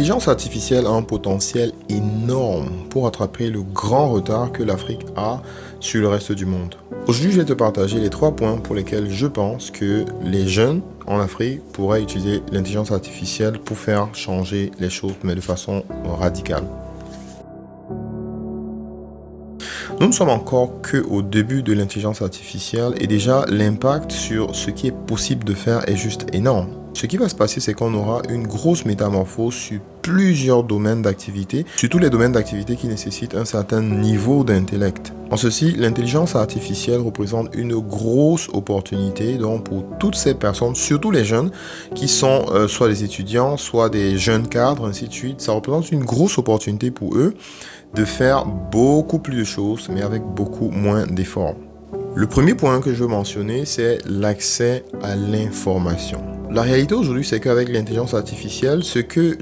L'intelligence artificielle a un potentiel énorme pour rattraper le grand retard que l'Afrique a sur le reste du monde. Aujourd'hui, je vais te partager les 3 points pour lesquels je pense que les jeunes en Afrique pourraient utiliser l'intelligence artificielle pour faire changer les choses, mais de façon radicale. Nous ne sommes encore qu'au début de l'intelligence artificielle et déjà l'impact sur ce qui est possible de faire est juste énorme. Ce qui va se passer, c'est qu'on aura une grosse métamorphose sur plusieurs domaines d'activité, surtout les domaines d'activité qui nécessitent un certain niveau d'intellect. En ceci, l'intelligence artificielle représente une grosse opportunité donc pour toutes ces personnes, surtout les jeunes, qui sont soit des étudiants, soit des jeunes cadres, ainsi de suite. Ça représente une grosse opportunité pour eux de faire beaucoup plus de choses, mais avec beaucoup moins d'efforts. Le premier point que je veux mentionner, c'est l'accès à l'information. La réalité aujourd'hui, c'est qu'avec l'intelligence artificielle,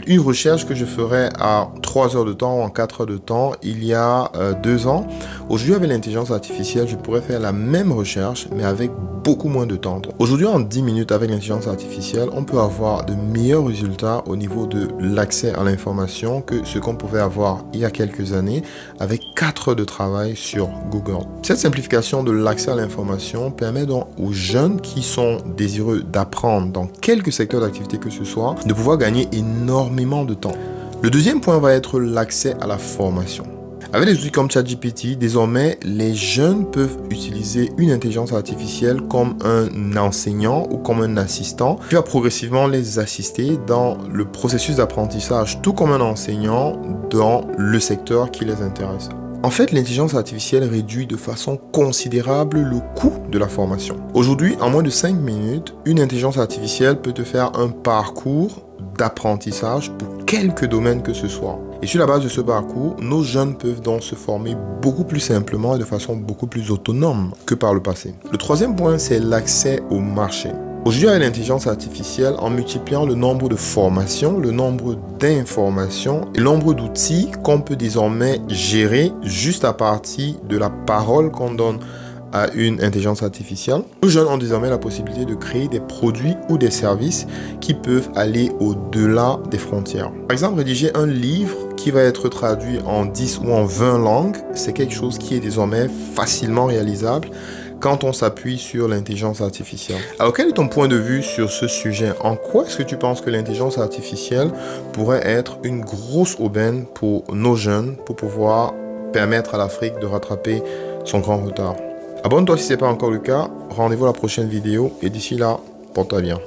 une recherche que je ferais à 3 heures de temps ou en 4 heures de temps il y a 2 ans, aujourd'hui avec l'intelligence artificielle, je pourrais faire la même recherche, mais avec beaucoup moins de temps. Aujourd'hui, en 10 minutes avec l'intelligence artificielle, on peut avoir de meilleurs résultats au niveau de l'accès à l'information que ce qu'on pouvait avoir il y a quelques années avec 4 heures de travail sur Google. Cette simplification de l'accès à l'information permet donc aux jeunes qui sont désireux d'apprendre dans quelques secteurs d'activité que ce soit, de pouvoir gagner énormément de temps. Le deuxième point va être l'accès à la formation. Avec des outils comme ChatGPT, désormais, les jeunes peuvent utiliser une intelligence artificielle comme un enseignant ou comme un assistant qui va progressivement les assister dans le processus d'apprentissage, tout comme un enseignant dans le secteur qui les intéresse. En fait, l'intelligence artificielle réduit de façon considérable le coût de la formation. Aujourd'hui, en moins de 5 minutes, une intelligence artificielle peut te faire un parcours d'apprentissage pour quelque domaine que ce soit. Et sur la base de ce parcours, nos jeunes peuvent donc se former beaucoup plus simplement et de façon beaucoup plus autonome que par le passé. Le troisième point, c'est l'accès au marché. Aujourd'hui, avec l'intelligence artificielle, en multipliant le nombre de formations, le nombre d'informations et le nombre d'outils qu'on peut désormais gérer juste à partir de la parole qu'on donne à une intelligence artificielle, nos jeunes ont désormais la possibilité de créer des produits ou des services qui peuvent aller au-delà des frontières. Par exemple, rédiger un livre qui va être traduit en 10 ou en 20 langues, c'est quelque chose qui est désormais facilement réalisable quand on s'appuie sur l'intelligence artificielle. Alors, quel est ton point de vue sur ce sujet? En quoi est-ce que tu penses que l'intelligence artificielle pourrait être une grosse aubaine pour nos jeunes pour pouvoir permettre à l'Afrique de rattraper son grand retard? Abonne-toi si ce n'est pas encore le cas, rendez-vous à la prochaine vidéo et d'ici là, porte-toi bien.